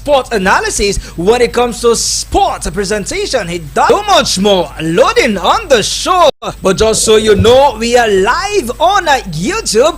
sport analysis when it comes to sport presentation. He does so much more loading on the show. But just so you know, we are live on YouTube,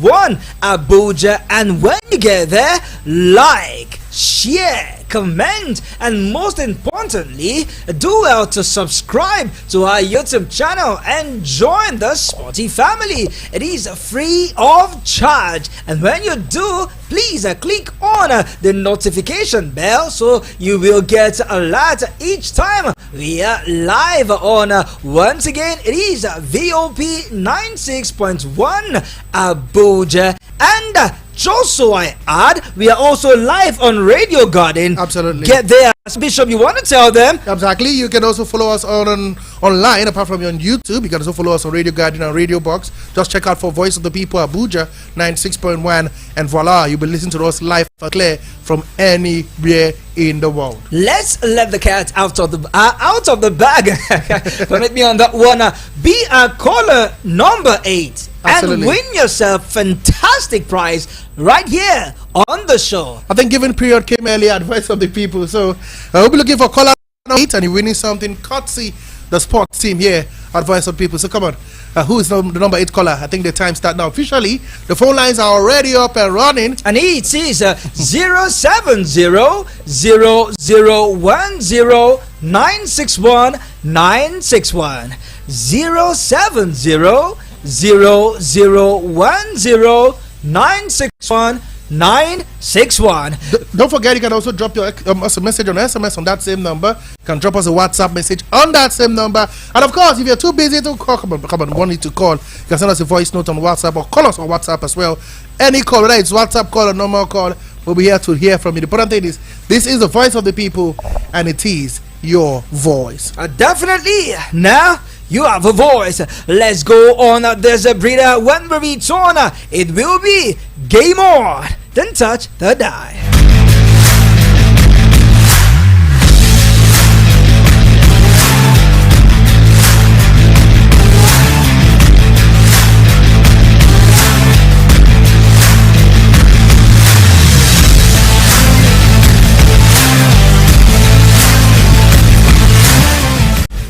One Abuja, and when you get there, like, share, comment, and most importantly, do well to subscribe to our YouTube channel and join the Sporty family. It is free of charge, and when you do, please click on the notification bell so you will get a alert each time we are live on. Once again, it is VOP 96.1 Abuja, and just so I add, we are also live on Radio Garden. Absolutely. Get there. Bishop, you want to tell them? Exactly. You can also follow us online, apart from on YouTube. You can also follow us on Radio Garden and Radio Box. Just check out for Voice of the People Abuja 96.1, and voila, you'll be listening to us live and clear from anywhere in the world. Let's let the cat out of the bag. Permit me on that one. Be a caller number 8. Absolutely. And win yourself fantastic prize right here on the show. I think giving period came earlier at Voice of the People. So we'll be looking for caller 8, and you're winning something courtesy the sports team here at Voice of the People. So come on. Who is the number 8 caller? I think the time start now. Officially, the phone lines are already up and running. And it is 070-0010-961-961. 070-0010-961. 961. Don't forget, you can also drop your us a message on SMS on that same number. You can drop us a WhatsApp message on that same number. And of course, if you're too busy to call, come on, want you to call, you can send us a voice note on WhatsApp or call us on WhatsApp as well. Any call, whether it's WhatsApp call or normal call, we'll be here to hear from you. The important thing is, this is the Voice of the People, and it is your voice. Definitely. Now you have a voice. Let's go on. There's a breeder. When we return, it will be game on. Then touch the die.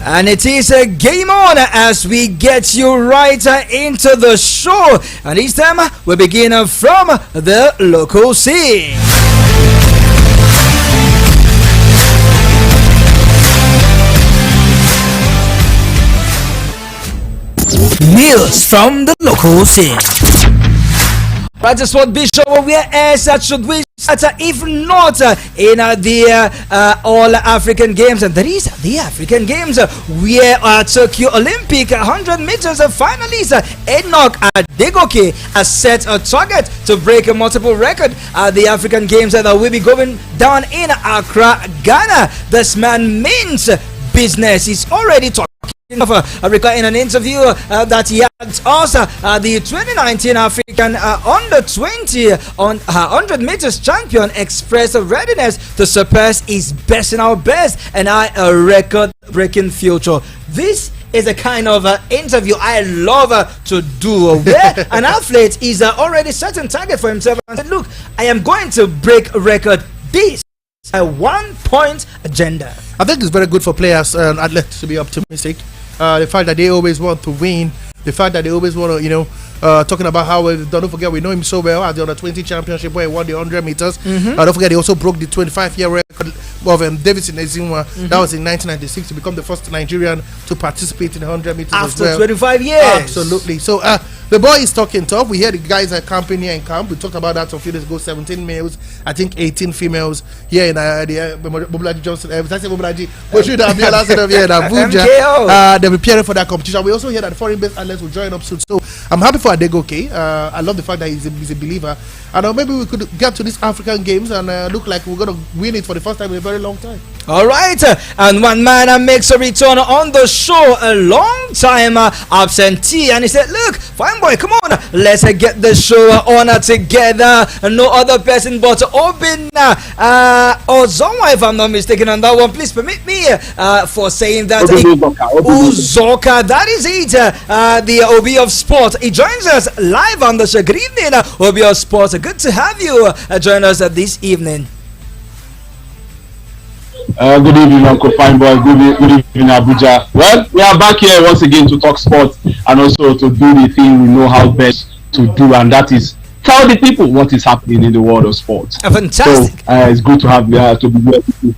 And it is a game on as we get you right into the show. And this time we begin from the local scene. News from the local scene. But just what Bishop, where else should we start if not in the All African Games? And that is the African Games where Tokyo Olympic 100 meters finalist Enoch Adegoke has set a target to break a multiple record at the African Games that will be going down in Accra, Ghana. This man means business. He's already talking in an interview that he had us the 2019 African under 20 on 100 meters champion expressed readiness to surpass his best in our best and a record breaking future. This is a kind of interview I love to do, where an athlete is already setting target for himself and said, look, I am going to break a record. This is a 1-point agenda. I think it's very good for players and athletes to be optimistic. The fact that they always want to win, the fact that they always want to, talking about how, don't forget, we know him so well at the under-20 championship where he won the 100 meters. Don't forget, he also broke the 25-year record of Davidson Ezinwa. That was in 1996 to become the first Nigerian to participate in the 100 meters after as well. 25 years. Absolutely. So the boy is talking tough. We hear the guys are camping here in camp. We talked about that a few days ago. 17 males, I think 18 females here in the Bobulaji Johnson. I say Bobulaji, but should have been last of here in Abuja. They're preparing for that competition. We also hear that foreign-based athletes will join up soon. So I'm happy for Adegoke. I love the fact that he's a believer. And maybe we could get to these African Games and look like we're going to win it for the first time in a very long time. All right, and one man makes a return on the show, a long time absentee, and he said, look, fine boy, come on, let's get the show on together. No other person but Obin Ozonwa, if I'm not mistaken on that one. Please permit me for saying that Uzoka, that is it, the Obi of Sport. He joins us live on the show. Good evening, Obi of Sport. Good to have you join us this evening. Good evening, Uncle Fine Boy. Good evening, Abuja. Well, we are back here once again to talk sports and also to do the thing we know how best to do, and that is tell the people what is happening in the world of sports. Fantastic. So it's good to have to be here with you.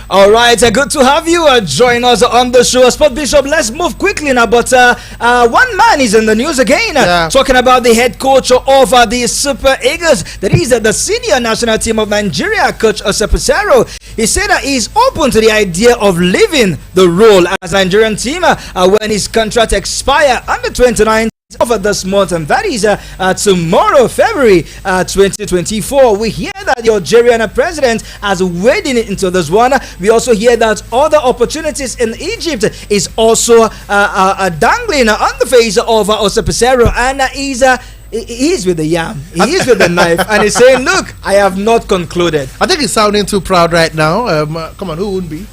All right, good to have you join us on the show. Sport Bishop, let's move quickly now. But one man is in the news again, talking about the head coach of the Super Eagles. That is the senior national team of Nigeria, Coach Osepesero. He said that he's open to the idea of leaving the role as Nigerian team when his contract expires on the 29th of this month, and that is tomorrow, February 2024. We hear that the Algerian president has waded into this one. We also hear that other opportunities in Egypt is also dangling on the face of Osepesero, and he's with the yam, he's with the knife, and he's saying, look, I have not concluded. I think he's sounding too proud right now. Come on, who wouldn't be?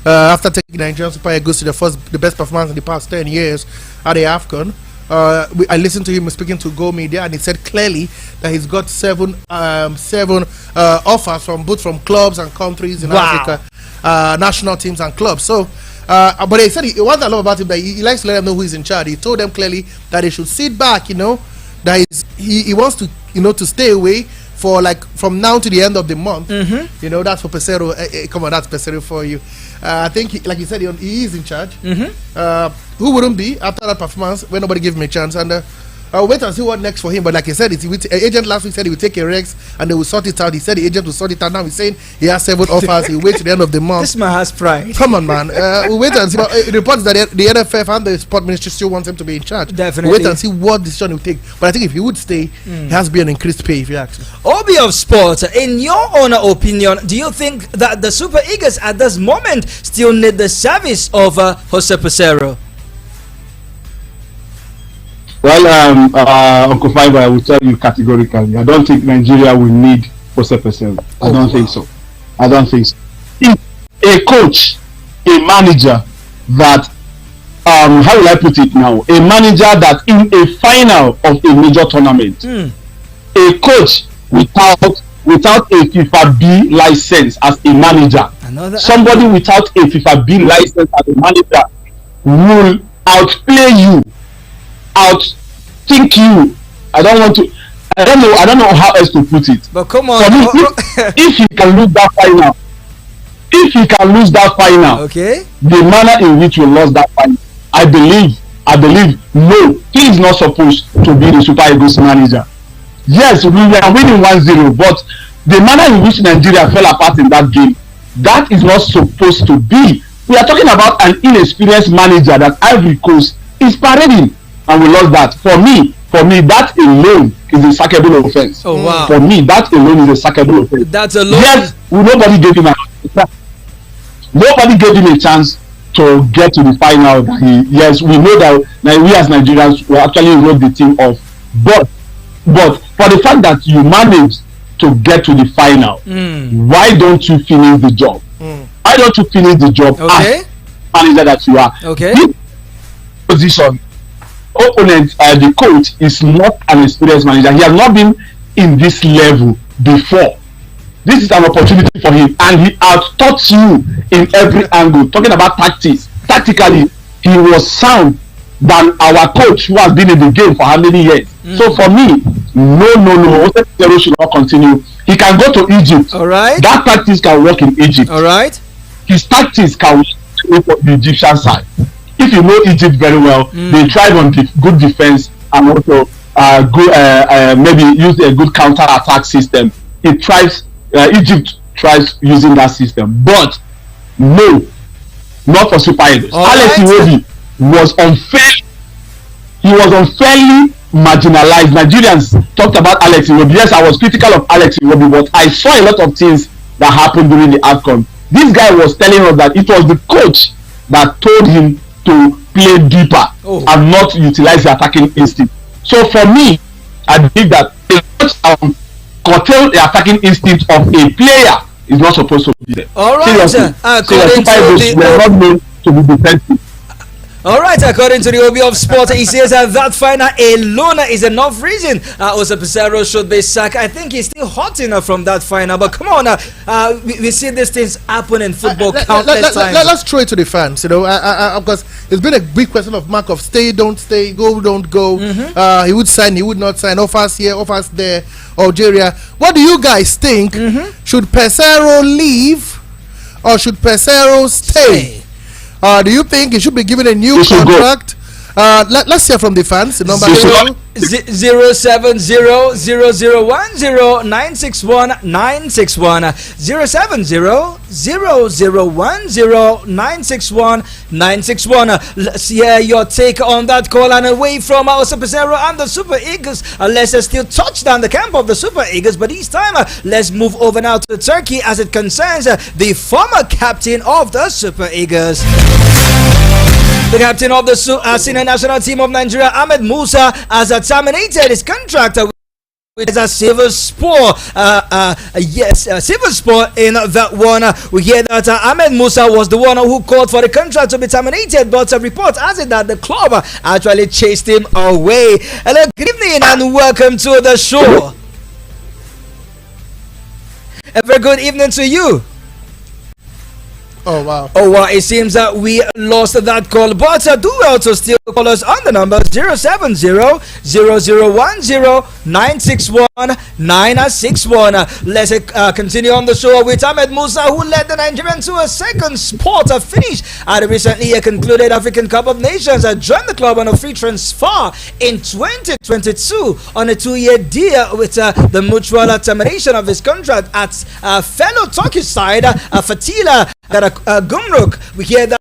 After taking Nigerian Super Eagles to the best performance in the past 10 years at the AFCON. I listened to him speaking to Go Media, and he said clearly that he's got seven offers from clubs and countries in Africa, national teams and clubs. So, but he said one thing I love about him, that he likes to let them know who is in charge. He told them clearly that they should sit back, that he wants to to stay away for like from now to the end of the month. That's for Pesero. Come on, that's Pesero for you. I think, like you said, he is in charge. Who wouldn't be after that performance when nobody gave him a chance? And I'll wait and see what next for him. But like I said, agent last week said he would take a Rex and they will sort it out. He said the agent will sort it out. Now he's saying he has 7 offers. He'll wait to the end of the month. This man has pride. Come on, man. We'll wait and see. But it reports that the NFF and the sport ministry still wants him to be in charge. Definitely. We'll wait and see what decision he'll take. But I think if he would stay, he has to be an increased pay, if you ask me. Obi of Sport, in your own opinion, do you think that the Super Eagles at this moment still need the service of Jose Pesero? Well, Uncle Fiber, I will tell you categorically, I don't think Nigeria will need Jose Pesero. I don't think so. I don't think so. If a coach, a manager that, how will I put it now? A manager that in a final of a major tournament, a coach without a FIFA B license as a manager, somebody without a FIFA B license as a manager will outplay you, outthink you. I don't know how else to put it. But come on, if he can lose that final, okay, the manner in which we lost that final, I believe no, he is not supposed to be the Super Eagles manager. Yes, we were winning 1-0, but the manner in which Nigeria fell apart in that game, that is not supposed to be. We are talking about an inexperienced manager that Ivory Coast is parading, and we lost that. For me, that alone is a sackable offense. Oh wow! For me, that alone is a sackable offense. That's alone. Yes, nobody gave him a chance to get to the final. Yes, we know that we as Nigerians we actually wrote the team off, but for the fact that you managed to get to the final, why don't you finish the job? Why don't you finish the job as manager that you are? Okay. This position, opponent, the coach is not an experienced manager. He has not been in this level before. This is an opportunity for him, and he out-taught you in every angle. Talking about tactics, tactically, he was sound than our coach who has been in the game for how many years. So for me, no, Osepesero should not continue. He can go to Egypt. All right. That tactics can work in Egypt. All right. His tactics can work for the Egyptian side. If you know Egypt very well, they thrive on good defense and also maybe use a good counter-attack system. Egypt tries using that system, but no, not for Super Eagles. Alex Iwobi was unfairly marginalized. Nigerians talked about Alex Iwobi. Yes, I was critical of Alex Iwobi, but I saw a lot of things that happened during the AFCON. This guy was telling us that it was the coach that told him to play deeper and not utilize the attacking instinct. So for me, I believe that a coach curtail the attacking instinct of a player is not supposed to be there. All right, Seriously. We are not known to be defensive. All right, according to the OB of Sport, he says that final alone is enough reason Jose Pizarro should be sacked. I think he's still hot enough from that final, but come on, we see these things happen in football countless times. Let's throw it to the fans, because it's been a big question of mark of stay, don't stay, go, don't go. He would sign, he would not sign, offers here, offers there, Algeria. What do you guys think? Should Pizarro leave or should Pizarro stay? Do you think he should be given a new contract? Let's hear from the fans. The number 070-0010-961-961. Let's hear your take on that call. And away from Jose Pizarro and the Super Eagles, let's still touch down the camp of the Super Eagles, but this time let's move over now to Turkey as it concerns the former captain of the Super Eagles. The captain of the senior national team of Nigeria, Ahmed Musa, has terminated his contract with a Silver Sport. Silver Sport in that one. We hear that Ahmed Musa was the one who called for the contract to be terminated, but a report has it that the club actually chased him away. Hello, good evening and welcome to the show. A very good evening to you. Oh wow! It seems that we lost that call, but do well to still call us on the number 070-0010-961-961. Let's continue on the show with Ahmed Musa, who led the Nigerian to a second spot finish at the recently concluded African Cup of Nations. Joined the club on a free transfer in 2022 on a 2-year deal with the mutual termination of his contract at fellow Turkish side Fatila Gumruk. We hear that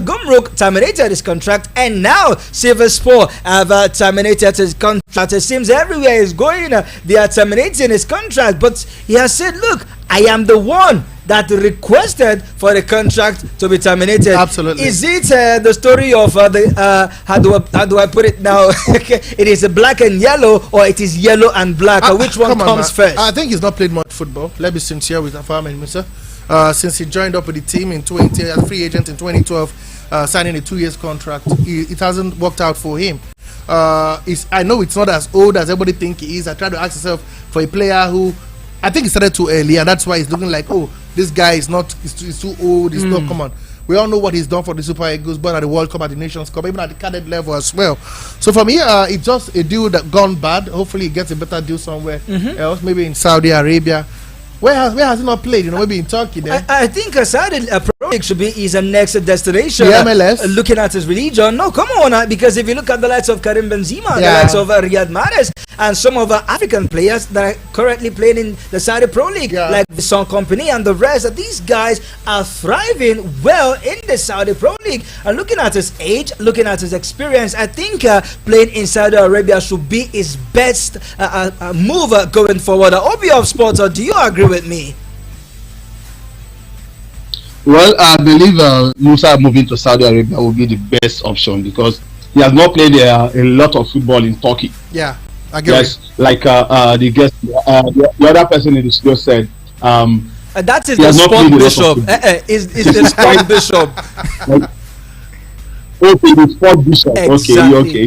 Gumruk terminated his contract, and now Silver Sport have terminated his contract. It seems everywhere he's going, they are terminating his contract, but he has said, look, I am the one that requested for the contract to be terminated. Absolutely. Is it the story of how do I put it now? It is black and yellow, or it is yellow and black? Which one comes first? I think he's not played much football. Let me be sincere with Ahmed Musa. Since he joined up with the team in 20 as a free agent in 2012, signing a 2 years contract, it hasn't worked out for him. I know it's not as old as everybody think he is. I try to ask myself for a player who I think he started too early, and that's why he's looking like, oh, this guy is not, he's too old. He's not. Come on, we all know what he's done for the Super Eagles, but at the World Cup, at the Nations Cup, even at the cadet level as well. So for me, it's just a deal that gone bad. Hopefully, he gets a better deal somewhere else, maybe in Saudi Arabia. Where has he not played? Maybe in Turkey then. I think Saudi Pro League should be his next destination. The MLS. Looking at his religion. No, come on. Because if you look at the likes of Karim Benzema, the likes of Riyad Mahrez, and some of the African players that are currently playing in the Saudi Pro League, like the Son Company and the rest, these guys are thriving well in the Saudi Pro League. And looking at his age, looking at his experience, I think playing in Saudi Arabia should be his best move going forward. Obi of Sports, do you agree with me? Well, I believe Musa moving to Saudi Arabia will be the best option because he has not played a lot of football in Turkey. Yeah, I get yes, like the other person in the studio said. That is the sport bishop. Is the sport bishop. Okay, the sport bishop. Exactly. Okay.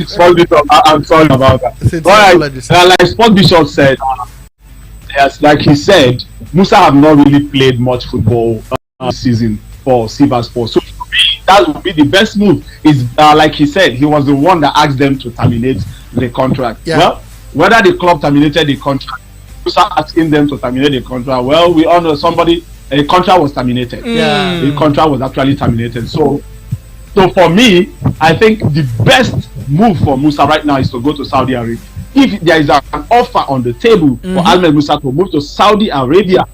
Sport bishop. I'm sorry about that. All right. Like sport bishop said. Yes, like he said, Musa have not really played much football this season for Silver Sport. So that would be the best move. Is like he said, he was the one that asked them to terminate the contract. Yeah. Well, whether the club terminated the contract, Musa asking them to terminate the contract. Well, we all know a contract was terminated. Yeah, the contract was actually terminated. So for me, I think the best move for Musa right now is to go to Saudi Arabia. If there is an offer on the table for Ahmed Musa to move to Saudi Arabia,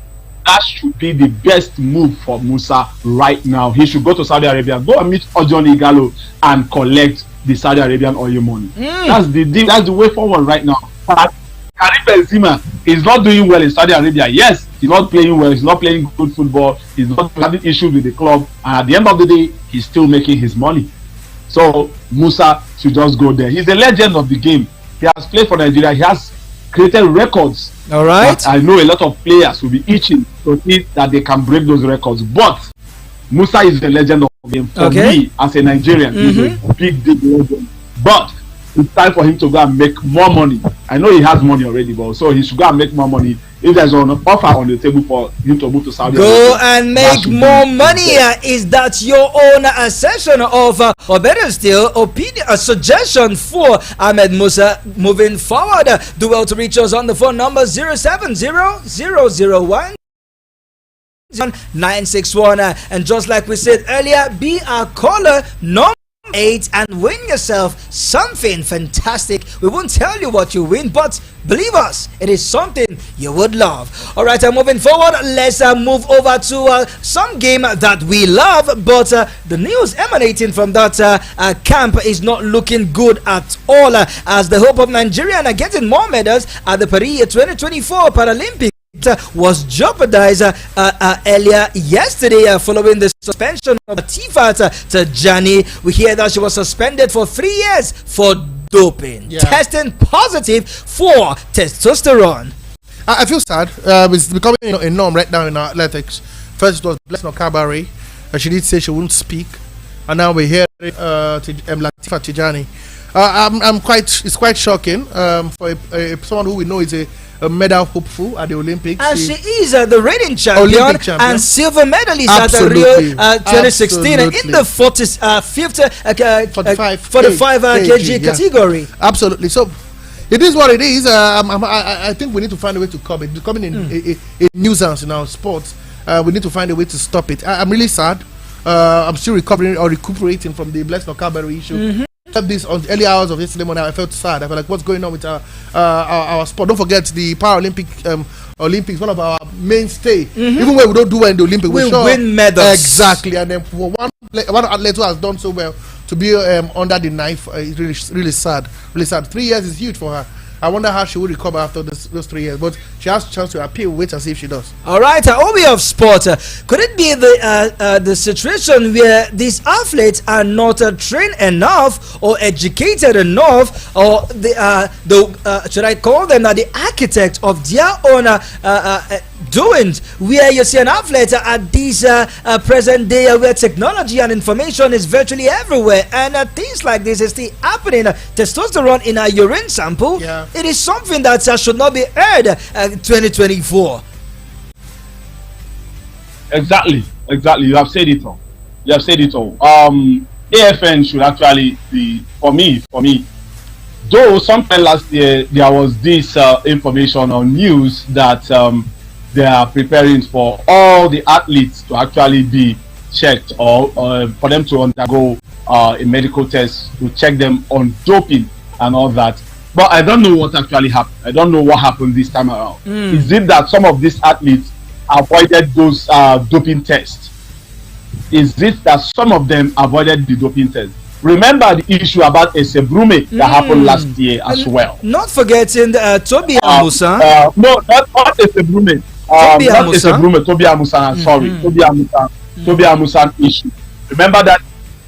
that should be the best move for Musa right now. He should go to Saudi Arabia, go and meet Ojon Igalo and collect the Saudi Arabian oil money. That's the way forward right now. But Karim Benzema is not doing well in Saudi Arabia. Yes, he's not playing well. He's not playing good football. He's not having issues with the club. And at the end of the day, he's still making his money. So Musa should just go there. He's a legend of the game. He has played for Nigeria. He has created records. All right. I know a lot of players will be itching to see that they can break those records. But Musa is a legend of the game. For me, as a Nigerian, he's a big legend. But it's time for him to go and make more money. I know he has money already, but so he should go and make more money. If there's an offer on the table for him to move to Saudi Arabia, go and make more money. Is that your own assertion of, or better still, opinion, a suggestion for Ahmed Musa moving forward? Do well to reach us on the phone number 070-001. 961, and just like we said earlier, be our caller number 8 and win yourself something fantastic. We won't tell you what you win, but believe us, it is something you would love. All right, moving forward, let's move over to some game that we love, but the news emanating from that camp is not looking good at all, as the hope of Nigeria are getting more medals at the Paris 2024 Paralympics was jeopardized earlier yesterday following the suspension of Tifat Tajani. We hear that she was suspended for 3 years for doping, testing positive for testosterone. I feel sad. It's becoming a norm right now in our athletics. First it was Blessing Okabari. She did say she wouldn't speak, and now we hear Tifat Tajani. It's quite shocking for someone who we know is a medal hopeful at the Olympics. And she is the reigning champion and silver medalist at the Rio 2016 in the 45 kg category. Absolutely. So it is what it is. I think we need to find a way to curb it. It's becoming a nuisance in our sports. We need to find a way to stop it. I'm really sad. I'm still recuperating from the Blessing Okabari issue. This on early hours of yesterday morning, I felt sad. I felt like, what's going on with our sport? Don't forget the Paralympic Olympics, one of our mainstay. Even when we don't do well in the Olympics, we sure win medals. Exactly. And then for one athlete who has done so well to be under the knife, is really sad. Really sad. 3 years is huge for her. I wonder how she will recover after those 3 years, but she has a chance to appeal. Wait and see if she does. All right, Obi of sport, could it be the situation where these athletes are not trained enough or educated enough, or should I call them the architect of their own doings, where you see an athlete at this present day where technology and information is virtually everywhere, and things like this is still happening. Testosterone in a urine sample, it is something that should not be heard 2024. Exactly. You have said it all. AFN should actually be, for me, though sometime last year there was this information on news that they are preparing for all the athletes to actually be checked, or for them to undergo a medical test to check them on doping and all that. But I don't know what actually happened. I don't know what happened this time around. Is it that some of these athletes avoided those doping tests? Is it that some of them avoided the doping test? Remember the issue about Esebrume that happened last year as well. Not forgetting Toby Amusa. No, not Esebrume. Toby Amusa. Sorry, Toby Amusa issue. Remember that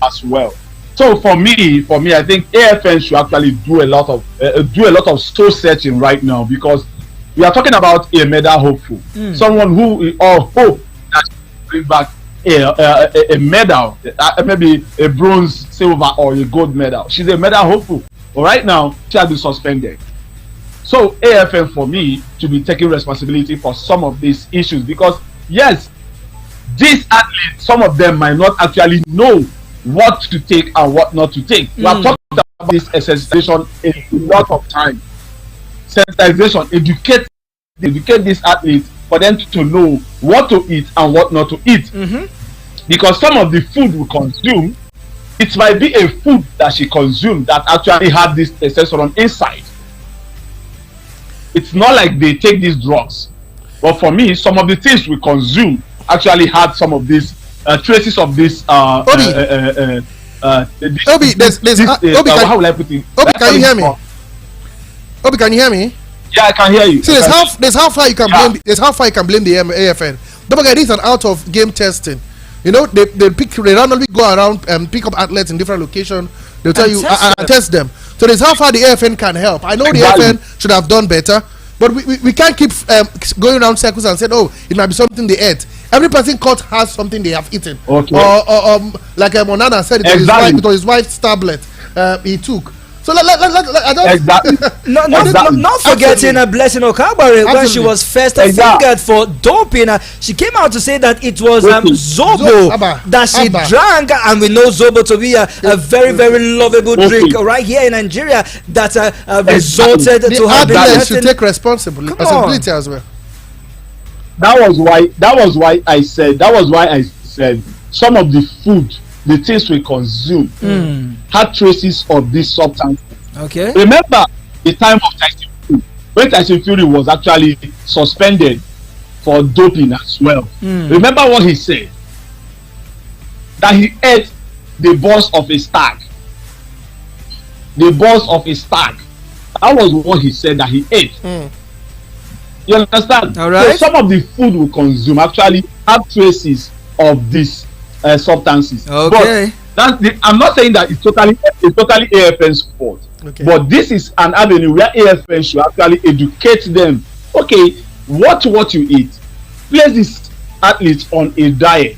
as well. So for me, I think AFN should actually do a lot of soul searching right now, because we are talking about a medal hopeful, someone who we all hope that she bring back a medal, maybe a bronze, silver, or a gold medal. She's a medal hopeful, but right now she has been suspended. So AFN for me should be taking responsibility for some of these issues, because yes, these athletes, some of them might not actually know what to take and what not to take. We have talked about this sensitization a lot of time. Sensitization, educate these athletes for them to know what to eat and what not to eat. Because some of the food we consume, it might be a food that she consumed that actually had this testosterone inside. It's not like they take these drugs, but for me, some of the things we consume actually had some of these traces of this. Obi, how will I put it? Obi, can you hear me? Obi, can you hear me? Yeah, I can hear you. See, there's how far you can blame. There's how far you can blame the AFN. Don't forget, this is an out of game testing. You know, they randomly go around and pick up athletes in different locations. They'll tell you and test them. So there's how far the AFN can help. I know the AFN should have done better, but we can't keep going around circles and say, oh, it might be something they ate. every person caught has something they have eaten. Okay. Or like Monana said, Exactly. it was his wife's tablet he took. So I don't. Exactly. Not forgetting a Blessing Okabare when she Absolutely. was first Exactly. fingered for doping. She came out to say that it was Okay. Zobo that she drank, and we know Zobo to be a very, very lovable Okay. drink right here in Nigeria that resulted The to her being athletes should getting- take responsibility as well. That was why I said some of the food, the things we consume, had traces of this substance. Okay. Remember the time of Tyson Fury, when Tyson Fury was actually suspended for doping as well. Remember what he said? That he ate the balls of a stag. The balls of a stag. That was what he said that he ate. You understand? All right. So some of the food we consume actually have traces of these substances. Okay. But I'm not saying that it's totally AFN's fault. Okay. But this is an avenue where AFN should actually educate them. Okay, what you eat. Place these athletes on a diet.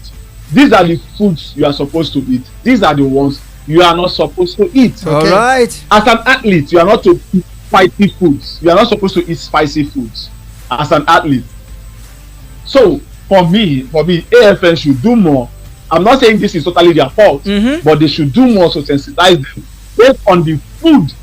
These are the foods you are supposed to eat. These are the ones you are not supposed to eat. All right. As an athlete, you are not to eat spicy foods. You are not supposed to eat spicy foods as an athlete. So for me, AFN should do more. I'm not saying this is totally their fault, but they should do more to sensitize them based on the food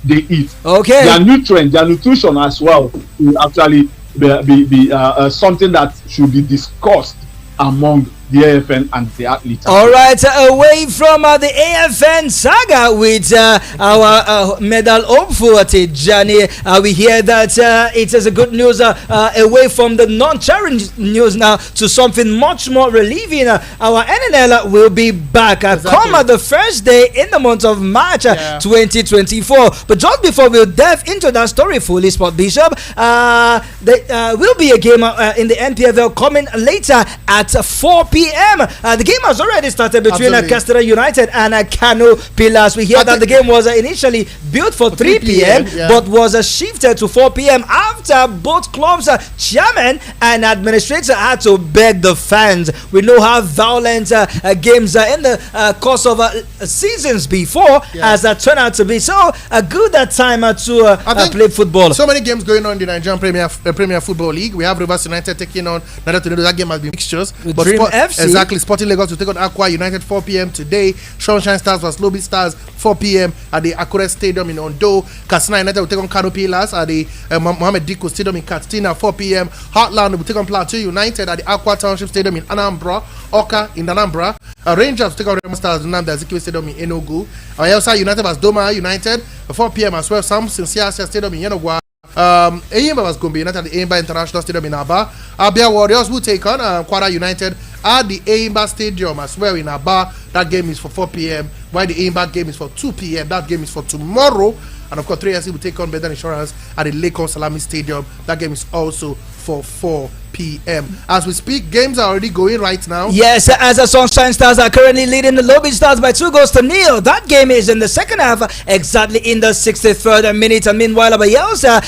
they eat. Okay. Their nutrients, their nutrition as well will actually be something that should be discussed among the AFN and the athletes. All right, away from the AFN saga with our medal hopeful Tijani, we hear that it is a good news away from the non-challenge news now to something much more relieving. Our NNL will be back come the first day in the month of March 2024. But just before we delve into that story fully, Sport Bishop, there will be a game in the NPFL coming later at 4 p.m. The game has already started between Castilla United and Kano Pillars. We hear that the game was initially built for 3 p.m. but was shifted to 4 p.m. after both clubs' chairman and administrator had to beg the fans. We know how violent games in the course of seasons before has turned out to be. So a good time to play football. So many games going on in the Nigerian Premier Football League. We have Rivers United taking on Nada Tinubu. That game has been mixtures. But Dream FC. Exactly. Sporting Lagos will take on Aqua United 4 p.m. today. Sunshine Stars vs Lobby Stars 4 p.m. at the Akure Stadium in Ondo. Katsina United will take on Kano Pillars at the Mohammed Dikko Stadium in Katsina 4 p.m. Heartland will take on Plateau United at the Aqua Township Stadium in Anambra. Oka in Anambra. Rangers will take on Remo Stars in Nnamdi Azikiwe Stadium in Enugu. Elsa United vs Doma United 4 p.m. as well. Samson Siasia Stadium in Yenogwa. Eyimba was going to be United at the Eyimba International Stadium in Aba. Abia Warriors will take on Kwara United at the Eyimba Stadium as well in Aba. That game is for 4 p.m. while the Eyimba game is for 2 p.m. That game is for tomorrow. And of course 3SC will take on Better Insurance at the Lekon Salami Stadium. That game is also for 4 p.m. As we speak, games are already going right now. Yes, as the Sunshine Stars are currently leading the Lobby Stars by 2-0. That game is in the second half, exactly in the 63rd minute. And meanwhile, Abayelsa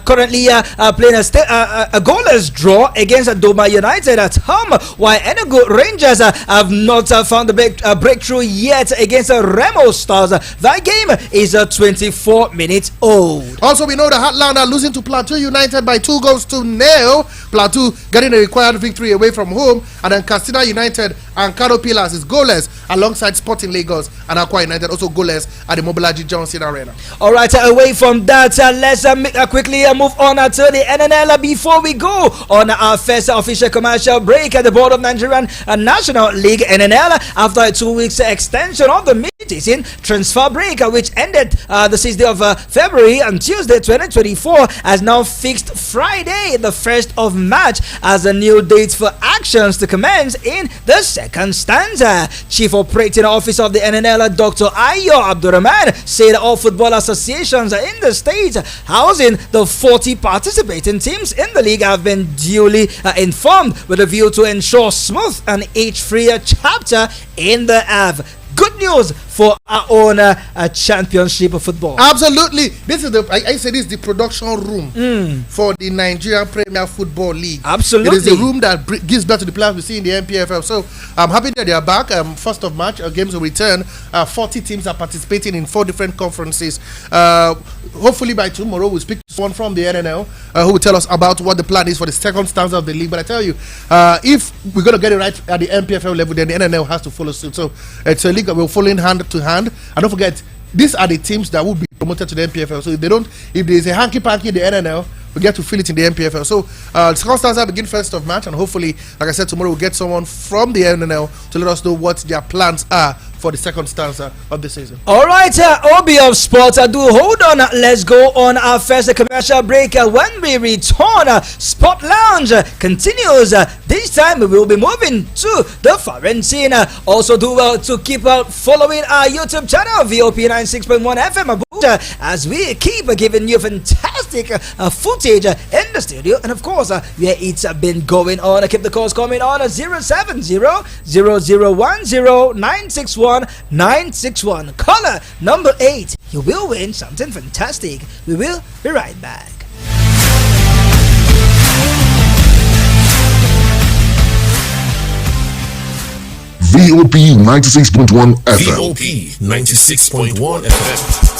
currently playing a goalless draw against Doma United at home, while Enugu Rangers have not found the breakthrough yet against Remo Stars. That game is 24 minutes old. Also, we know the Heartland are losing to Plateau United by 2-0. Plateau getting a required victory away from home, and then Castilla United and Kano Pillars is goalless alongside Sporting Lagos and Aqua United also goalless at the Mobolaji Johnson Arena. All right, away from that, let's quickly move on to the NNL before we go on our first official commercial break at the Board of Nigerian National League NNL after a 2 weeks extension of the mid-season transfer break, which ended the 6th day of February and Tuesday 2024, has now fixed Friday the 1st of March as a new date for actions to commence in the second stanza. Chief Operating Officer of the NNL, Dr. Ayo Abdurrahman, said all football associations in the state housing the 40 participating teams in the league have been duly informed with a view to ensure smooth and age-free chapter in the good news for our own championship of football. Absolutely. This is I say this is the production room for the Nigerian Premier Football League. Absolutely. It is the room that gives birth to the players we see in the NPFL. So I'm happy that they are back. 1st of March, games will return. 40 teams are participating in 4 different conferences. Hopefully by tomorrow we'll speak to someone from the NNL who will tell us about what the plan is for the second stanza of the league. But I tell you, if we're going to get it right at the NPFL level, then the NNL has to follow suit. So it's a league that we're following hand to hand. And don't forget, these are the teams that will be promoted to the NPFL. So if there's a hanky-panky in the NNL, we get to feel it in the NPFL. So the second stanza begin 1st of March, and hopefully, like I said, tomorrow we'll get someone from the NNL to let us know what their plans are for the second stanza of the season. All right, OB of Sports, do hold on. Let's go on our first commercial break. When we return, Sport Lounge continues. This time we will be moving to the foreign scene. Also, do well to keep following our YouTube channel, VOP 96.1 FM Abuja, as we keep giving you fantastic footage in the studio. And of course, where it's been going on. Keep the calls coming on 070-0010-961. 961. Caller number 8. You will win something fantastic. We will be right back. VOP 96.1 FM. VOP 96.1 FM.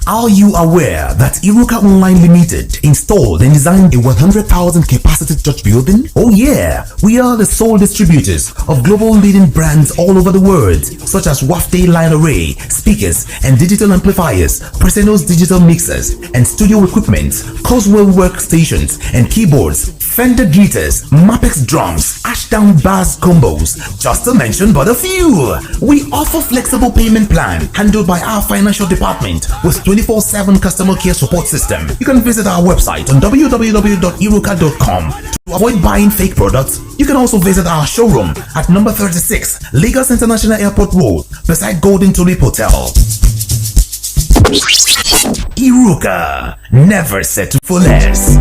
Are you aware that Iruka Online Limited installed and designed a 100,000 capacity church building? Oh yeah, we are the sole distributors of global leading brands all over the world, such as Wafday Line Array, speakers and digital amplifiers, Preseno's digital mixers and studio equipment, Coswell workstations and keyboards, Fender Guitars, Mapex drums, Ashdown bass combos, just to mention but a few. We offer flexible payment plan handled by our financial department with 24/7 customer care support system. You can visit our website on www.iruka.com to avoid buying fake products. You can also visit our showroom at number 36 Lagos International Airport Road beside Golden Tulip Hotel. Iruka, never settle for less.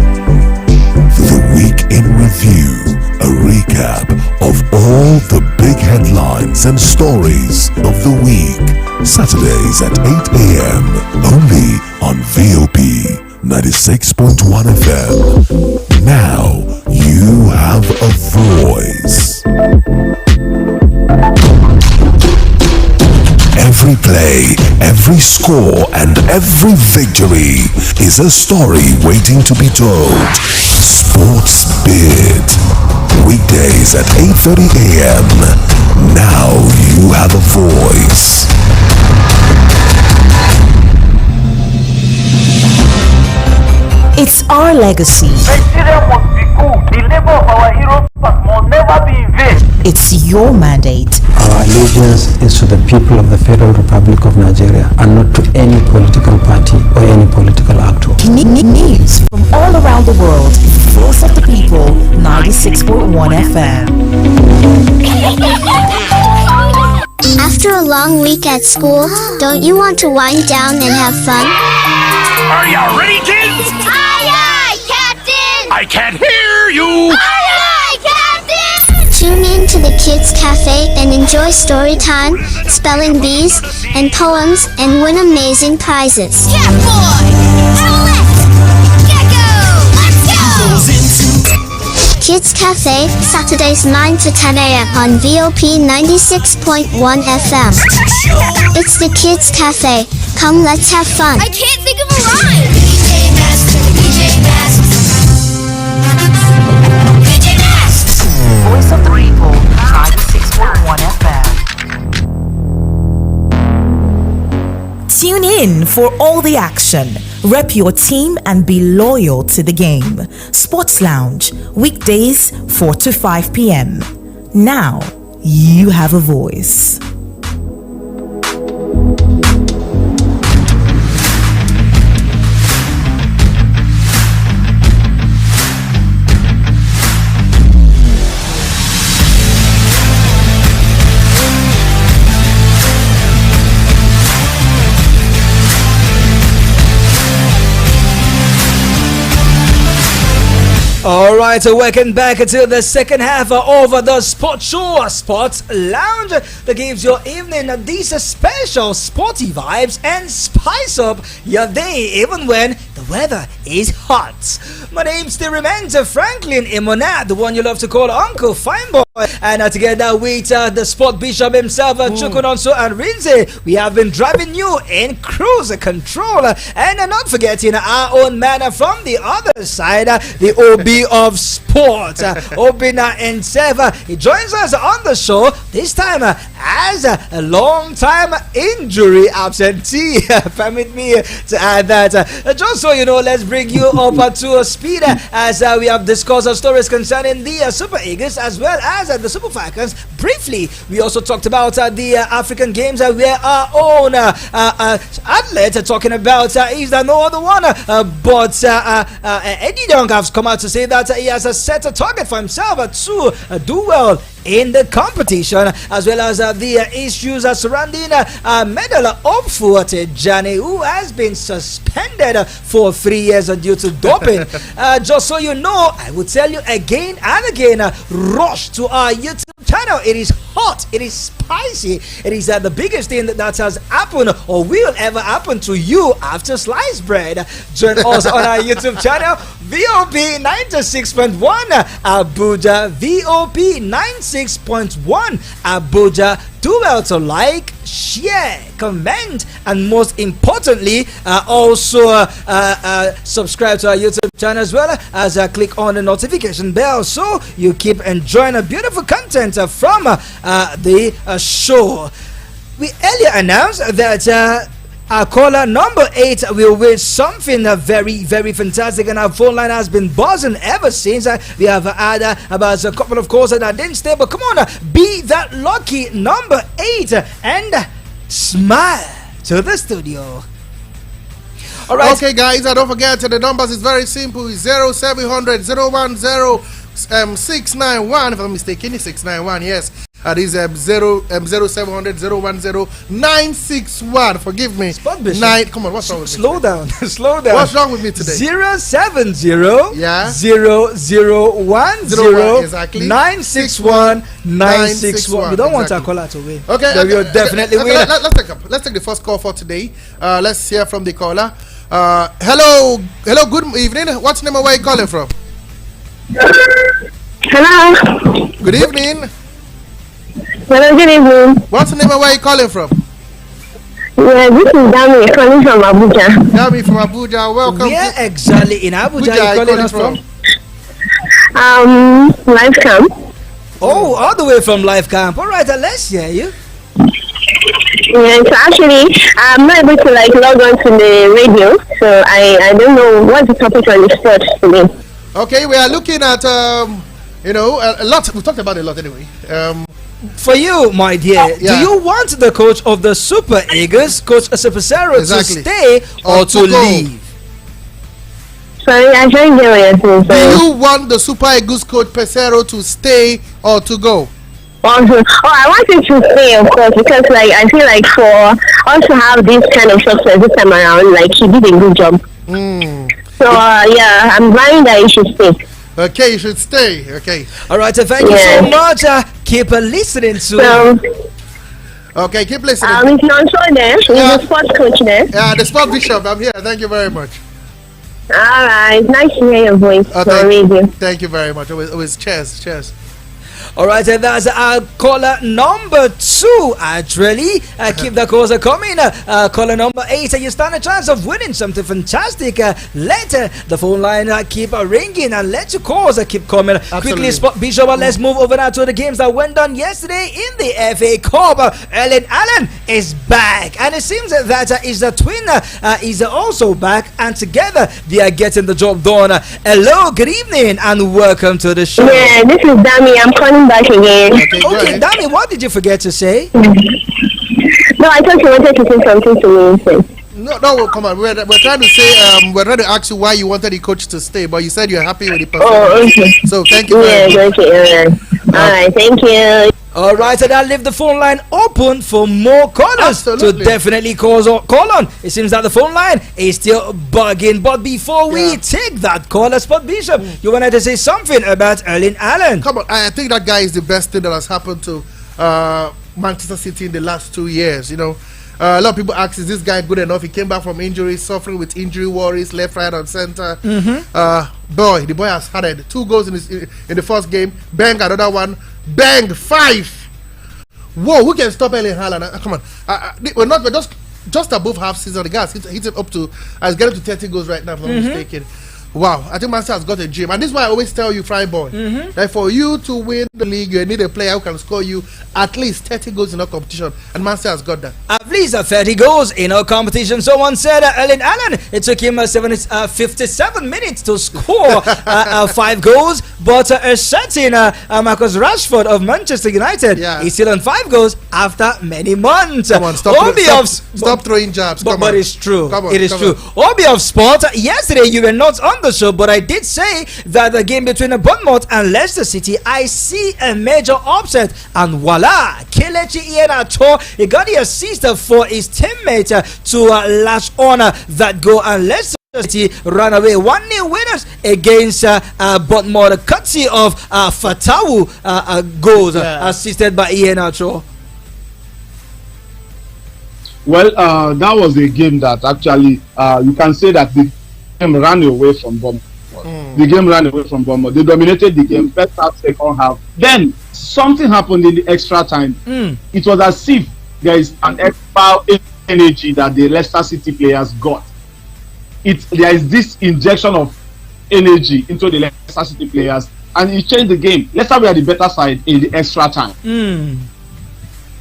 The Week in Review, a recap of all the big headlines and stories of the week. Saturdays at 8 a.m. only on VOP 96.1 FM. Now you have a voice. Every play, every score, and every victory is a story waiting to be told. Sports Bid. Weekdays at 8:30 a.m. Now you have a voice. It's our legacy. Nigeria must be good. The labor of our heroes must never be in vain. It's your mandate. Our allegiance is to the people of the Federal Republic of Nigeria and not to any political party or any political actor. News from all around the world. Voice of the People, 96.1 FM. After a long week at school, don't you want to wind down and have fun? Are you ready, kids? Aye, aye, Captain! I can't hear you! Aye, aye, Captain! Tune in to the Kids Cafe and enjoy story time, spelling bees, and poems, and win amazing prizes. Catboy! Owlette! Gecko! Let's go! Kids Cafe, Saturdays 9 to 10 a.m. on VOP 96.1 FM. It's the Kids Cafe. Come, let's have fun. I can't think of a rhyme! DJ Masks! DJ Masks! DJ Masks! Voice of the People, 96.1 FM. Tune in for all the action. Rep your team and be loyal to the game. Sports Lounge, weekdays 4 to 5 p.m. Now you have a voice. All right, so welcome back to the second half of the Sports Show, Sports Lounge, that gives your evening these special sporty vibes and spice up your day even when the weather is hot. My name still remains Franklin Imona, the one you love to call Uncle Fineboy, and together with the Sport Bishop himself, Chukunonso and Rinze, we have been driving you in cruise control, and not forgetting our own man from the other side, the OB of sport, Obina Nseva. He joins us on the show this time as a long time injury absentee. Permit me to add that. Just so you know, let's bring you up to speed as we have discussed stories concerning the Super Eagles as well as the Super Falcons. Briefly, we also talked about the African Games where our own athlete talking about is no other one but Eddie Young has come out to say that he has set a target for himself to do well in the competition, as well as the issues surrounding medal hopeful Tijani, who has been suspended for 3 years due to doping. Just so you know, I will tell you again and again, rush to our YouTube channel. It is hot, it is spicy, it is the biggest thing that has happened or will ever happen to you after sliced bread. Join us on our YouTube channel, VOP 96.1 Abuja, VOP 96.1 Abuja. Do well to like, share, comment, and most importantly, also subscribe to our YouTube channel as well as click on the notification bell so you keep enjoying a beautiful content from the show. We earlier announced that our caller number 8 will win something very, very fantastic, and our phone line has been buzzing ever since. We have had about a couple of calls that didn't stay, but come on, be that lucky number 8 and smile to the studio. All right. Okay, guys, don't forget the numbers is very simple. It's 0700 010 691. If I'm mistaken, it's 691. Yes. Is 0700 010 961. Forgive me. Come on, what's wrong with me? Slow down. Slow down. What's wrong with me today? 070 yeah 0010 exactly 961 961. We don't want our caller to win. Okay, so we'll definitely win. Let's take the first call for today. Let's hear from the caller. Hello, good evening. What's the name and where you calling from? Hello. Good evening. Hello, good evening. What's the name and where you calling from? Yeah, this is Dami calling from Abuja. Dami from Abuja, welcome. Where exactly in Abuja are you calling us from? Life Camp. Oh, all the way from Life Camp. All right, let's hear you. Yeah, so actually, I'm not able to log on to the radio, so I don't know what's the topic on the sport today. Okay, we are looking at a lot. We talked about it a lot anyway. For you, my dear, do you want the coach of the Super Eagles, Coach Asipasero, to stay or to leave? Sorry, I can't get what you're saying. Do you want the Super Eagles coach Pesero to stay or to go? I want him to stay, of course, because I feel like for us to have this kind of success this time around, he did a good job. So I'm buying that he should stay. Okay, you should stay. Okay. All right, thank you so much. Keep listening to. Okay, keep listening. It's not so there. He's the sports coach there. Yeah, the sport bishop. I'm here. Thank you very much. All right, nice to hear your voice on radio. Thank you very much. It was cheers. All right, and that's our caller number 2. Actually, keep the calls coming. Caller number 8, you stand a chance of winning something fantastic. Let the phone line keep ringing and let your calls keep coming. Absolutely. Quickly, Spot Bishop, let's move over now to the games that went on yesterday in the FA Cup. Erling Allen is back, and it seems that is the twin is also back, and together they are getting the job done. Hello, good evening, and welcome to the show. Yeah, this is Dami. I'm calling back again. Okay, Dami, what did you forget to say? No, I thought you wanted to say something to me. No, come on. We're trying to say we're trying to ask you why you wanted the coach to stay, but you said you're happy with the performance. Oh, okay. So thank you very much. Okay. All right. Thank you. All right, and I'll leave the phone line open for more callers to definitely call on. It seems that the phone line is still bugging. But before we take that caller, Spot Bishop, you wanted to say something about Erling Allen. Come on, I think that guy is the best thing that has happened to Manchester City in the last 2 years. You know, a lot of people ask, is this guy good enough? He came back from injury, suffering with injury worries, left, right, and center. Boy, the boy has had 2 goals in the first game. Bang, another one. Bang, 5. Whoa, who can stop Erling Haaland? Come on, we're just above half season. The guy has hit it up to, is getting to 30 goals right now, if I'm not mistaken. Wow, I think Manchester has got a dream, and this is why I always tell you, Fry Boy, that for you to win the league, you need a player who can score you at least 30 goals in a competition, and Manchester has got that. At least 30 goals in a competition. Someone said Erling Allen, it took him 57 minutes to score 5 goals, but a certain Marcus Rashford of Manchester United is still on 5 goals after many months. Come on, stop throwing jabs. But it's true. It is true. Obi of Sport, yesterday you were not on the show, but I did say that the game between Bournemouth and Leicester City, I see a major upset, and voila, Kelechi Iheanacho, he got the assist for his teammate to lash on that goal, and Leicester City ran away 1-0 winners against Bournemouth, courtesy of Fatawu goals assisted by Iheanacho. Well, that was a game that actually you can say that the game ran away from Bournemouth. The game ran away from Bournemouth. They dominated the game, first half, second half. Then something happened in the extra time. It was as if there is an extra energy that the Leicester City players got. There is this injection of energy into the Leicester City players, and it changed the game. Leicester were the better side in the extra time.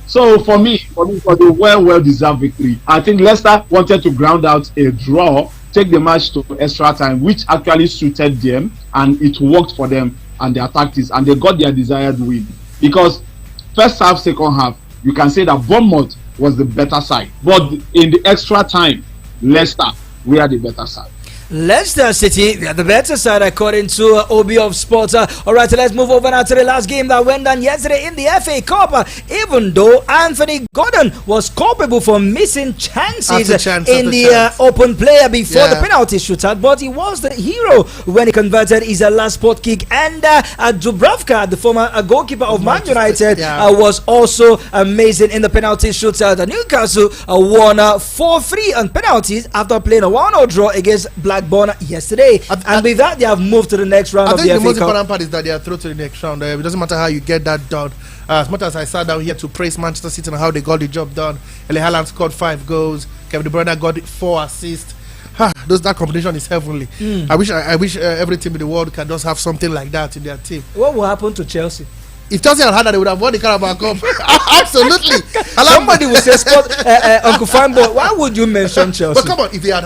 So for me, for the well-deserved victory, I think Leicester wanted to ground out a draw, take the match to extra time, which actually suited them, and it worked for them and their tactics, and they got their desired win. Because first half, second half, you can say that Bournemouth was the better side, but in the extra time, Leicester were the better side. Leicester City, they are the better side according to Obi of Sports. Alright, let's move over now to the last game that went down yesterday in the FA Cup. Even though Anthony Gordon was culpable for missing chances in the open player before the penalty shootout, but he was the hero when he converted his last spot kick. And Dubravka, the former goalkeeper of Man United, was also amazing in the penalty shootout. Newcastle won 4-3 on penalties after playing a 1-0 draw against Blackburn yesterday, and with that they have moved to the next round of the FA Cup. I think the most important part is that they are through to the next round. It doesn't matter how you get that done. As much as I sat down here to praise Manchester City and how they got the job done, Erling Haaland scored 5 goals, Kevin De Bruyne got 4 assists. That combination is heavenly. I wish every team in the world can just have something like that in their team. What will happen to Chelsea? If Chelsea had that, they would have won the Carabao Cup. Absolutely. Somebody will say, Uncle Fanboy, why would you mention Chelsea? But come on, if they had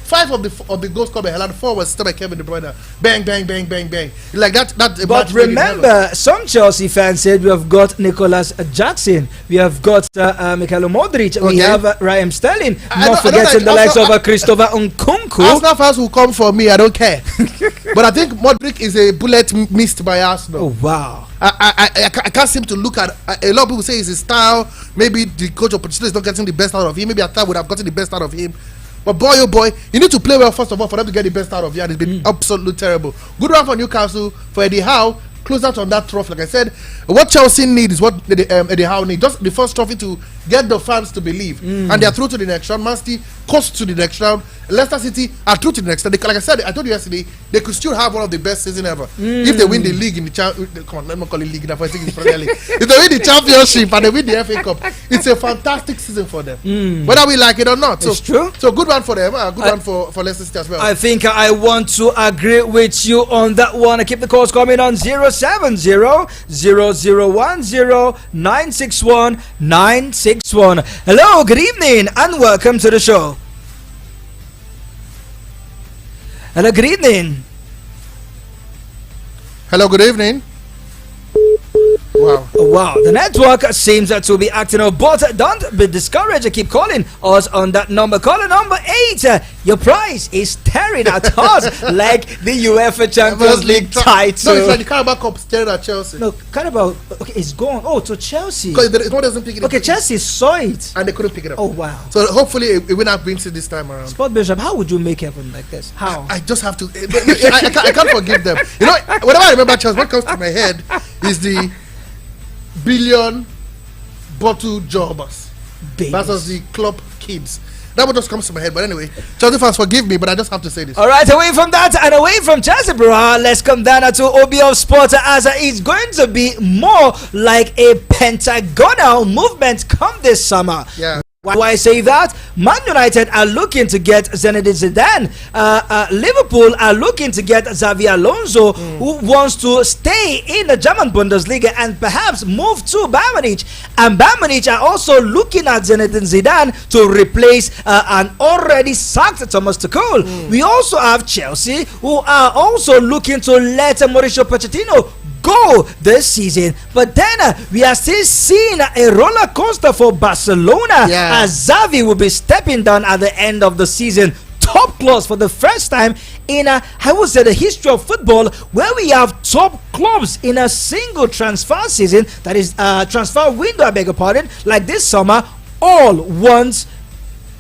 5 of the goals scored by Haaland, 4 was still by Kevin De Bruyne. Bang, bang, bang, bang, bang. Like that. But remember, some Chelsea fans said we have got Nicholas Jackson, we have got Mikhailo Modric, we have Raheem Sterling, not forgetting the likes of Christopher Nkunku. Arsenal fans will come for me, I don't care. But I think Modric is a bullet missed by Arsenal. Oh, wow. I can't seem to look at a lot of people say it's his style. Maybe the coach of Pochettino is not getting the best out of him. Maybe Atta would have gotten the best out of him. But boy, oh boy, you need to play well first of all for them to get the best out of you, and it's been absolutely terrible. Good one for Newcastle, for Eddie Howe, close out on that trophy. Like I said, what Chelsea need is what Eddie Howe need. Just the first trophy to get the fans to believe, and they are through to the next round. Man City coast to the next round. Leicester City are through to the next round. Like I said, I told you yesterday, they could still have one of the best season ever if they win the league in the come on, let me call it league. I think it's Premier League. If they win the championship and they win the FA Cup, it's a fantastic season for them, whether we like it or not. So it's true. So good one for them. Good one for Leicester City as well. I think I want to agree with you on that one. Keep the calls coming on 070-0010-961-961. Hello, good evening, and welcome to the show. Hello, good evening. Hello, good evening. Wow. Wow, the network seems to be acting up, but don't be discouraged. Keep calling us on that number. Caller number 8. Your prize is staring at us like the UEFA Champions League title. No, it's like the Carabao Cup staring at Chelsea. No, Carabao, okay, it's gone. Oh, to Chelsea. Because one doesn't pick it up. Okay, Chelsea saw it. And they couldn't pick it up. Oh, wow. So hopefully it will not brings it this time around. Sport Bishop, how would you make heaven like this? How? I just have to. I can't forgive them. You know, whenever I remember Chelsea, what comes to my head is the billion bottle jobbers versus the club kids. That what just comes to my head. But anyway, Chelsea fans, forgive me, but I just have to say this. All right, away from that and away from Chelsea, bro, let's come down to OBF Sport, as it's going to be more like a pentagonal movement come this summer. Yeah. Why I say that? Man United are looking to get Zinedine Zidane. Liverpool are looking to get Xavi Alonso, who wants to stay in the German Bundesliga and perhaps move to Bayern Munich. And Bayern Munich are also looking at Zinedine Zidane to replace an already sacked Thomas Tuchel. We also have Chelsea, who are also looking to let Mauricio Pochettino go this season, but then we are still seeing a roller coaster for Barcelona, as Xavi will be stepping down at the end of the season. Top clause for the first time in I would say the history of football, where we have top clubs in a single transfer season, that is transfer window, I beg your pardon, like this summer, all wants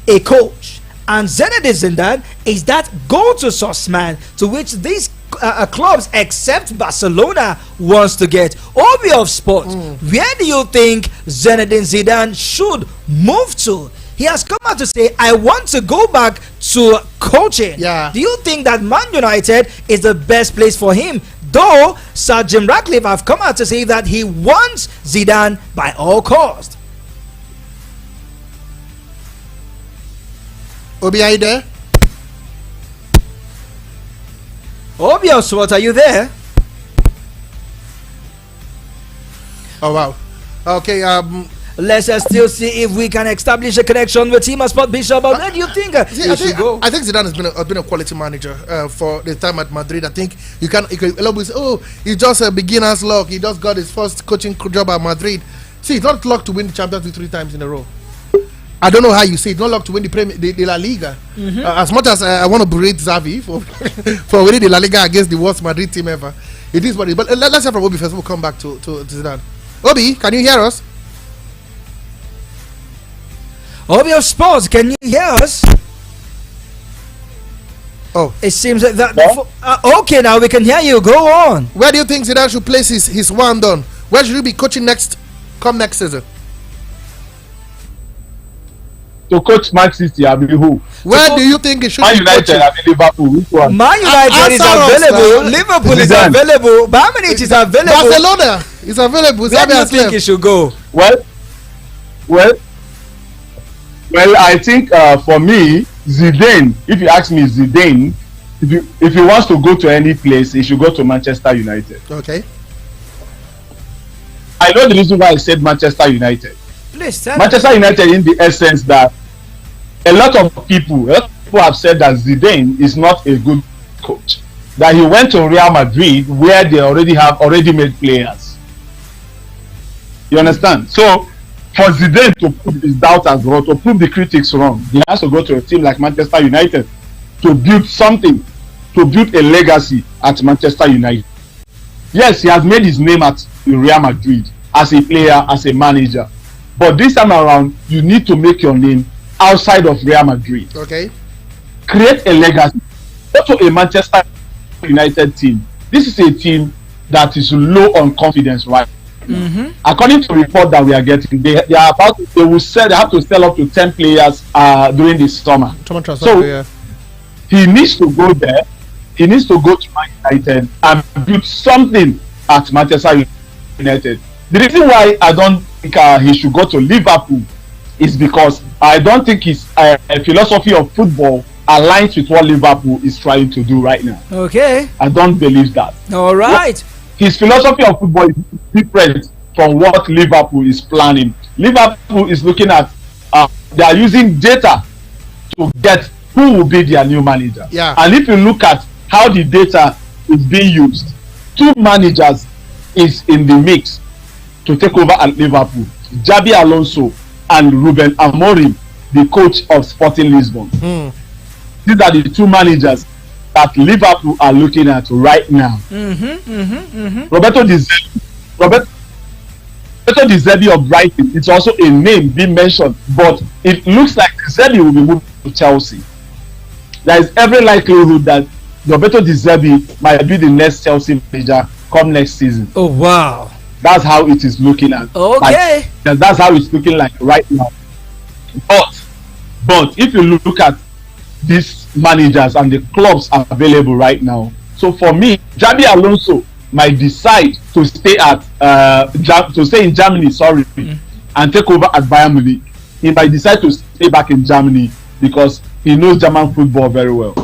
a coach. And Zinedine Zidane is that go-to source man to which these clubs except Barcelona wants to get. OBF Sport, where do you think Zinedine Zidane should move to? He has come out to say, I want to go back to coaching. Yeah. Do you think that Man United is the best place for him? Though Sir Jim Ratcliffe have come out to say that he wants Zidane by all costs. Obi, are you there? OBF Sport, are you there? Oh wow. Okay. Let's still see if we can establish a connection with him. Sport Bishop. But where do you think he should go? I think Zidane has been a quality manager for the time at Madrid. I think you can say, oh, he's just a beginner's luck. He just got his first coaching job at Madrid. See, it's not luck to win the Champions League 3 times in a row. I don't know how you say it's not luck to win the La Liga. As much as I want to berate Xavi for winning the La Liga against the worst Madrid team ever, it is what it is. But let's hear from Obi first. We'll come back to Zidane. Obi, can you hear us? Obi of Sports, can you hear us? Oh, it seems like that. Okay, now we can hear you. Go on. Where do you think Zidane should place his wand on? Where should he be coaching next? Come next season. To coach Man City, I mean who? Where do you think he should Man be United, coaching? I mean Liverpool. Which one? Man United is available. Liverpool is available. Bayern Munich is available. Barcelona is available. Where do you think he should go? Well, I think for me, Zidane. If you ask me, Zidane, if he wants to go to any place, he should go to Manchester United. Okay. I know the reason why I said Manchester United. Please, Manchester United, in the essence that a lot of people have said that Zidane is not a good coach. That he went to Real Madrid where they already made players. You understand? So for Zidane to prove his doubters wrong, to prove the critics wrong, he has to go to a team like Manchester United to build something, to build a legacy at Manchester United. Yes, he has made his name at Real Madrid as a player, as a manager. But this time around, you need to make your name outside of Real Madrid. Okay. Create a legacy. Go to a Manchester United team. This is a team that is low on confidence, right? According to the report that we are getting, they have to sell up to 10 players during this summer. So he needs to go there. He needs to go to Man United and build something at Manchester United. The reason why I don't think he should go to Liverpool is because I don't think his philosophy of football aligns with what Liverpool is trying to do right now. Okay. I don't believe that. All right. His philosophy of football is different from what Liverpool is planning. Liverpool is looking at they are using data to get who will be their new manager. Yeah. And if you look at how the data is being used, 2 managers is in the mix. to take over at Liverpool. Jabi Alonso and Ruben Amorim, the coach of Sporting Lisbon. These are the two managers that Liverpool are looking at right now. Roberto De Zerbi of Brighton, it's also a name being mentioned, but it looks like De Zerbi will be moved to Chelsea. There is every likelihood that Roberto De Zerbi might be the next Chelsea manager come next season. Oh wow! That's how it is looking at. Okay. That's how it's looking like right now. But if you look at these managers and the clubs are available right now, so for me, Jabi Alonso might decide to stay at in Germany, and take over at Bayern Munich. He might decide to stay back in Germany because he knows German football very well.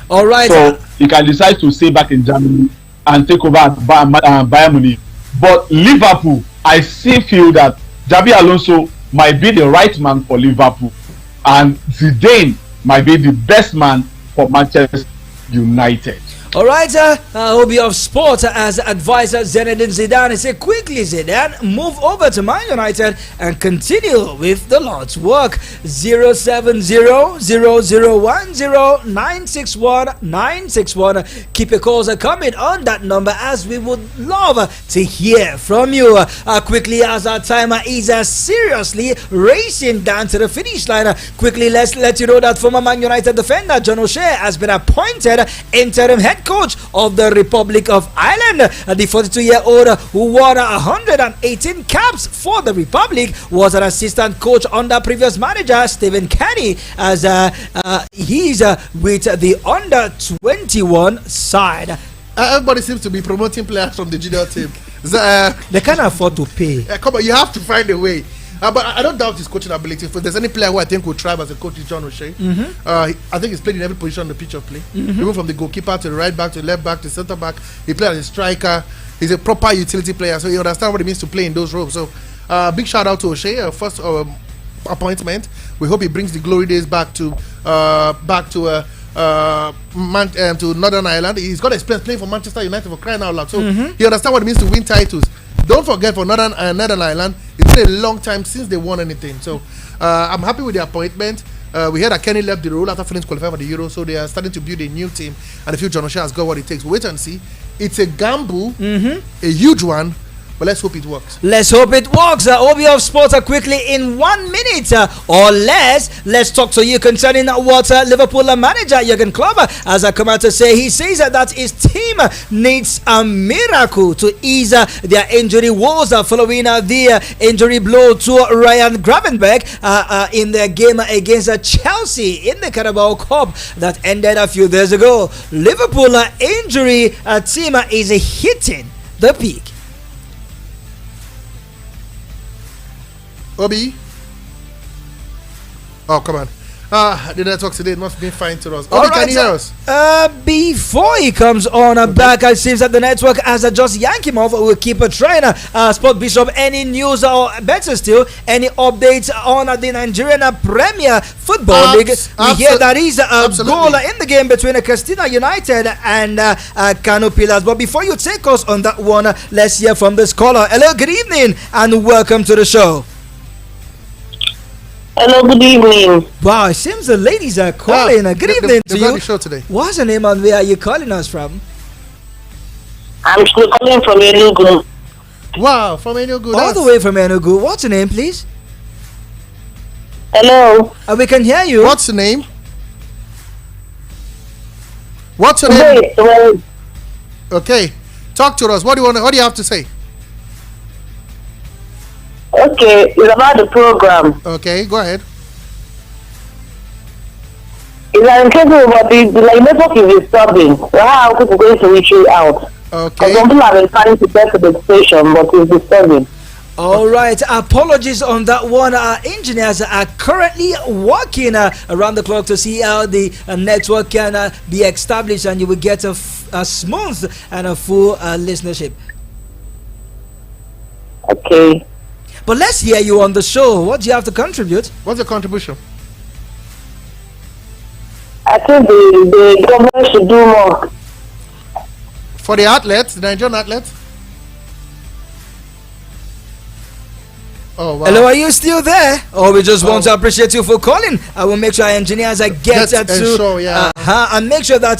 All right. So he can decide to stay back in Germany and take over at Bayern Munich. But Liverpool, I still feel that Jabi Alonso might be the right man for Liverpool, and Zidane might be the best man for Manchester United. All right, Hobby of Sport as advisor Zinedine Zidane said, quickly Zidane, move over to Man United and continue with the Lord's work. 070-0010-961-961. Keep your calls coming on that number as we would love to hear from you. Quickly as our timer is seriously racing down to the finish line. Quickly, let's let you know that former Man United defender John O'Shea has been appointed interim head coach of the Republic of Ireland. The 42-year-old who won 118 caps for the Republic was an assistant coach under previous manager Stephen Kenny, as he's with the under-21 side. Everybody seems to be promoting players from the junior team. They can't afford to pay. Come on, you have to find a way. But I don't doubt his coaching ability. If there's any player who I think would thrive as a coach, is John O'Shea. I think he's played in every position on the pitch of play. Even from the goalkeeper to the right back to the left back to centre back. He played as a striker. He's a proper utility player, so you understand what it means to play in those roles. So big shout out to O'Shea, first appointment. We hope he brings the glory days back to Northern Ireland. He's got experience playing for Manchester United, for crying out loud. So he understands what it means to win titles. Don't forget, for Northern Ireland, it's been a long time since they won anything. So I'm happy with the appointment. We heard that Kenny left the role after finishing qualified for the Euro, so they are starting to build a new team, and I feel John O'Shea has got what it takes. We'll wait and see. It's a gamble, a huge one, but let's hope it works. Let's hope it works. OB of Sports quickly in 1 minute or less. Let's talk to you concerning what Liverpool manager Jurgen Klopp has come out to say. He says that his team needs a miracle to ease their injury woes following the injury blow to Ryan Gravenberch in their game against Chelsea in the Carabao Cup that ended a few days ago. Liverpool injury team is hitting the peak. Obi? Oh, come on. The network today must be fine to us. Obi, can you hear us? Before he comes on back, it seems that the network has just yanked him off. We'll keep trying. Sport Bishop, any news or better still, any updates on the Nigerian Premier Football League? We hear that is a goal in the game between Castina United and Kano Pillars. But before you take us on that one, let's hear from this caller. Hello, good evening, and welcome to the show. Hello, good evening. Wow, it seems the ladies are calling. Good evening to you. The show today. What's your name and where are you calling us from? I'm still calling from Enugu. Wow, from Enugu. All the way from Enugu. What's your name, please? Hello. We can hear you. What's your name? What's your name? Okay, talk to us. What do you have to say? Okay, it's about the program. Okay, go ahead. It's uncapable, but the network is disturbing. So how are people going to reach you out? Okay. Some people have been trying to get to the station, but it's disturbing. All right, apologies on that one. Our engineers are currently working around the clock to see how the network can be established and you will get a smooth and a full listenership. Okay. But let's hear you on the show. What do you have to contribute? What's your contribution? I think the government should do more. For the athletes, the Nigerian athletes? Oh, wow. Hello, are you still there? Or we just want to appreciate you for calling. I will make sure our engineers get to and make sure that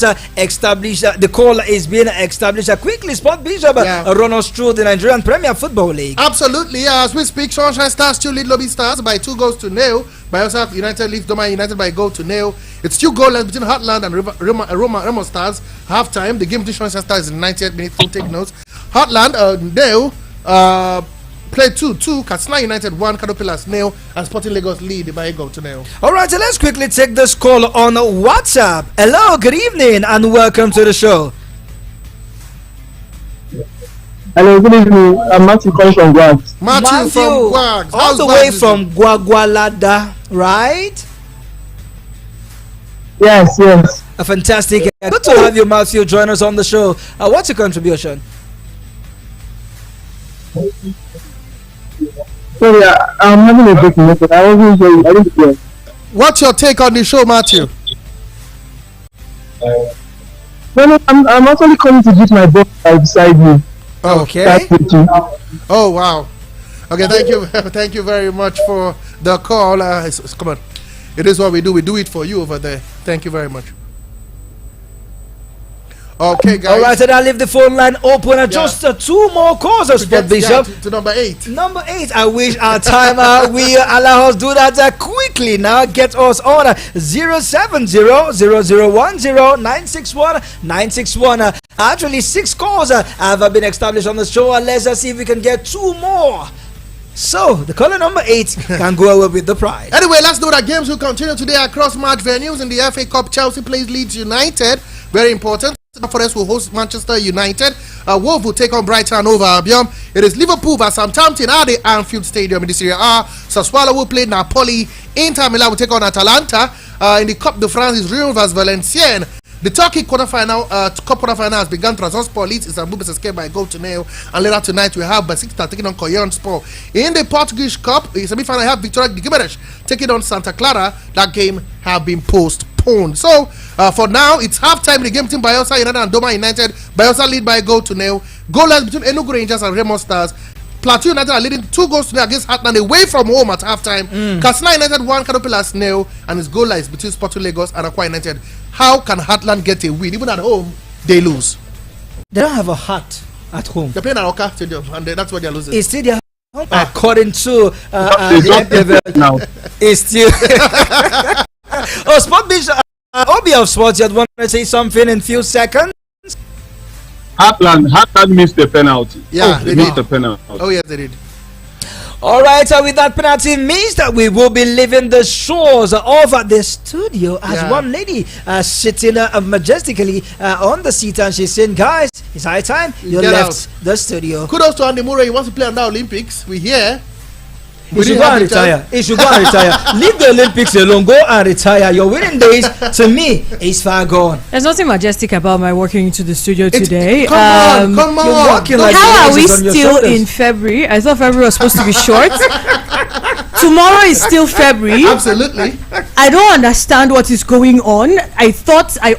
the call is being established quickly. Sport Bishop Ronald Troost, the Nigerian Premier Football League. Absolutely, as we speak, Sunshine Stars still lead Lobby Stars by 2-0. Bayelsa United leads Doma United by 1-0. It's still goalless between Heartland and Remo Stars. Half time, the game between Sunshine Stars is in 98 minutes. Don't take notes. Heartland played 2-2. Katsina United 1, Caterpillars 0, and Sporting Lagos lead by 1-0. All right, so let's quickly take this call on WhatsApp. Hello, good evening, and welcome to the show. Hello, good evening. I'm Matthew calling from Gwags. Matthew from Gwags. All the way from Gwagwalada, right? Yes. Fantastic. Good to have you, Matthew, join us on the show. What's your contribution? Sorry, I'm having a break method. I wasn't sure. I didn't hear. What's your take on the show, Matthew? No, I'm actually coming to get my book beside me. Okay. Oh, wow. Okay, thank you very much for the call. Come on. It is what we do. We do it for you over there. Thank you very much. Okay, guys. All right, and I'll leave the phone line open. Just 2 more calls, Sport Bishop. To number 8. Number 8. I wish our timer will allow us to do that quickly. Now get us on 070-0010-961-961. Actually, 6 calls have been established on the show. Let's see if we can get 2 more. So, the caller number 8 can go away with the prize. Anyway, let's know that games will continue today across match venues. In the FA Cup, Chelsea plays Leeds United. Very important. Forest will host Manchester United. Wolves will take on Brighton and over Albion. It is Liverpool vs Southampton at the Anfield Stadium in the Serie A. Sassuolo will play Napoli. Inter Milan will take on Atalanta. In the Coupe de France is Lyon vs Valenciennes. The Turkey cup quarterfinal has begun. Trabzonspor leads Istanbul Basaksehir by 1-0. And later tonight we have Besiktas taking on Koyunspor. In the Portuguese Cup, the semi-final have Victoria de Guimarães taking on Santa Clara. That game have been postponed. So for now, it's halftime in the game between Bayelsa United and Doma United. Bayelsa lead by 1-0. Goalless between Enugu Rangers and Remo Stars. Plateau United are leading 2-0 against Heartland away from home at halftime. Katsina United 1, Caterpillars 0, and its goal lies between Sporting Lagos and Akwa United. How can Heartland get a win? Even at home, they lose. They don't have a heart at home. They're playing at Oka Stadium, and that's where they're losing. It's still their home. According to the now. It's still. Sport Beach, Obi of Sports, you want to say something in few seconds? Heartland missed the penalty. Yeah, they missed the penalty. Oh, yes, they did. All right, with that penalty means that we will be leaving the shores of the studio as one lady sitting majestically on the seat, and she's saying, guys, it's high time you left the studio. Kudos to Andy Murray. He wants to play on the Olympics. We hear. He should go and retire. He should go and retire. Leave the Olympics alone. Go and retire. Your winning days, to me, is far gone. There's nothing majestic about my walking into the studio today. Come on. You're walking like how are we still in February? I thought February was supposed to be short. Tomorrow is still February. Absolutely. I don't understand what is going on. I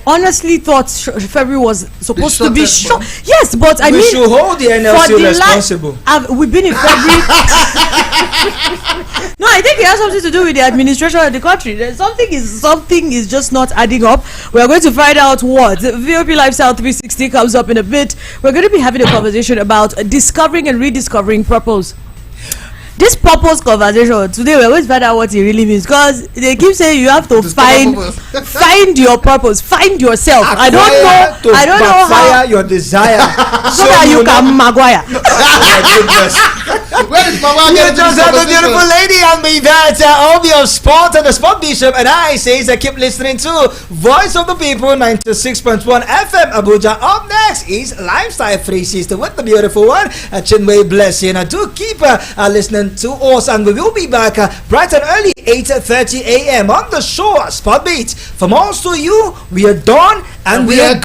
honestly thought February was supposed to be short. Yes, but we should hold the NLC responsible. We've been in February. No, I think it has something to do with the administration of the country. Something is just not adding up. We are going to find out what. VOP Lifestyle 360 comes up in a bit. We're going to be having a conversation about discovering and rediscovering purpose. This purpose conversation today, we're going to find out what it really means, because they keep saying you have to find your purpose, find yourself. I don't know how your desire so that you can Maguire. Oh my goodness. You just have a beautiful lady on me. That's Obi of Sport and the Sport Bishop, and I says I keep listening to Voice of the People 96.1 FM Abuja. Up next is Lifestyle 360 with the beautiful one Chinwe Blessing. I do keep listening to us, and we will be back bright and early 8:30 a.m. on the show Sport Beat. From us to you, we are done and we are